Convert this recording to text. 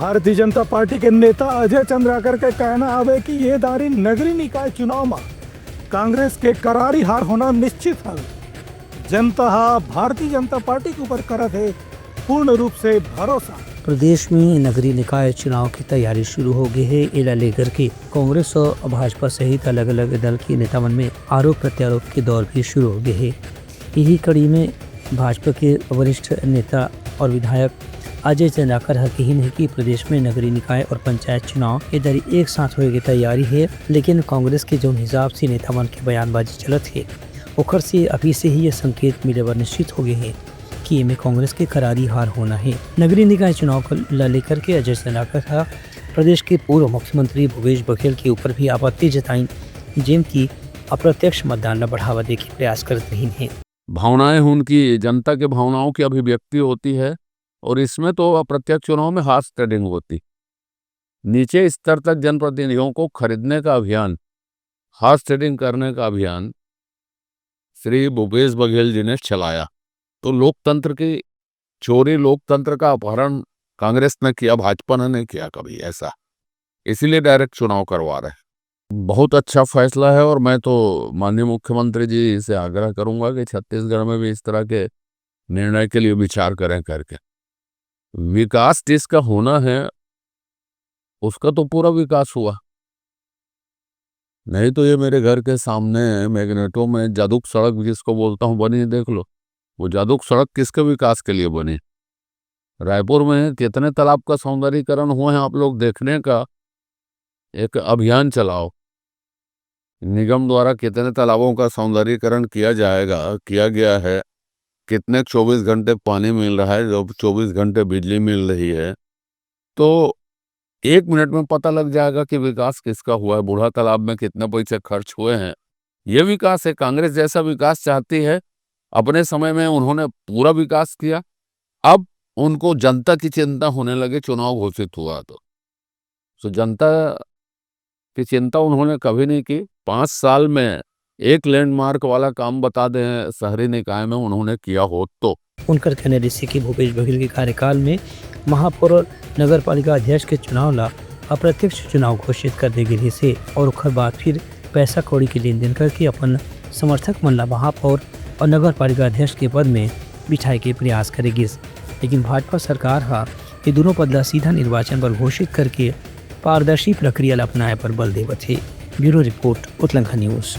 Bharatiya Janata party के नेता अजय चंद्राकर के कहना है कि ये दारी नगरीय निकाय चुनाव में कांग्रेस के करारी हार होना निश्चित है। जनता भारतीय जनता पार्टी के ऊपर करत है पूर्ण रूप से भरोसा। प्रदेश में नगरीय निकाय चुनाव की तैयारी शुरू हो गई है। इला लेकर के कांग्रेस और भाजपा सहित अलग अलग दल के नेताओं में आरोप प्रत्यारोप के दौर भी शुरू हो गए है। यही कड़ी में भाजपा के वरिष्ठ नेता और विधायक अजय चंद्राकर हकीन है कि प्रदेश में नगरीय निकाय और पंचायत चुनाव के दरी एक साथ होने की तैयारी है। लेकिन कांग्रेस के जो हिसाब से नेतावन की बयानबाजी चलत है ओखर से अभी से ही ये संकेत मिले व निश्चित हो गए हैं कि इनमें कांग्रेस के करारी हार होना है। नगरीय निकाय चुनाव को लेकर के अजय चंद्राकर प्रदेश के पूर्व मुख्यमंत्री भूपेश बघेल के ऊपर भी आपत्ति जताई, जिनकी अप्रत्यक्ष मतदान में बढ़ावा देने के प्रयास कर रही हैं। भावनाएं उनकी जनता के भावनाओं की अभिव्यक्ति होती है और इसमें तो अप्रत्यक्ष चुनाव में हार्स ट्रेडिंग होती। नीचे स्तर तक जनप्रतिनिधियों को खरीदने का अभियान, हार्स ट्रेडिंग करने का अभियान श्री भूपेश बघेल जी ने चलाया। तो लोकतंत्र की चोरी, लोकतंत्र का अपहरण कांग्रेस ने किया, भाजपा ने नहीं किया कभी ऐसा। इसीलिए डायरेक्ट चुनाव करवा रहे हैं। बहुत अच्छा फैसला है और मैं तो माननीय मुख्यमंत्री जी से आग्रह करूंगा कि छत्तीसगढ़ में भी इस तरह के निर्णय के लिए विचार करें करके। विकास जिसका होना है उसका तो पूरा विकास हुआ, नहीं तो ये मेरे घर के सामने मैग्नेटो में जादुक सड़क जिसको बोलता हूँ बनी, देख लो वो जादुक सड़क किसके विकास के लिए बनी। रायपुर में कितने तालाब का सौंदर्यीकरण हुआ है आप लोग देखने का एक अभियान चलाओ। निगम द्वारा कितने तालाबों का सौंदर्यीकरण किया गया है, कितने 24 घंटे पानी मिल रहा है, जो 24 घंटे बिजली मिल रही है। तो 1 मिनट में पता लग जाएगा कि विकास किसका हुआ है, बूढ़ा तालाब में कितने पैसे खर्च हुए हैं। ये विकास है। कांग्रेस जैसा विकास चाहती है। अपने समय में उन्होंने पूरा विकास किया, अब उनको जनता की चिंता होने लगे, चुनाव घोषित हुआ तो जनता की चिंता उन्होंने कभी नहीं की। 5 साल में एक लैंडमार्क वाला काम बता दें शहरी निकाय में उन्होंने किया हो तो। उनकर कहने जैसे कि भूपेश बघेल के कार्यकाल में महापौर और नगर पालिका अध्यक्ष के चुनाव ला अप्रत्यक्ष चुनाव घोषित कर दे गई से और उखर बाद फिर पैसा कौड़ी के लेन देन करके अपन समर्थक मन ला महापौर और नगर पालिका अध्यक्ष के पद में बिठाए के प्रयास करेगी। लेकिन भाजपा सरकार ये दोनों पद ला सीधा निर्वाचन पर घोषित करके पारदर्शी प्रक्रिया अपनाए पर बल देवत है। Bureau report, Uttarakhand news.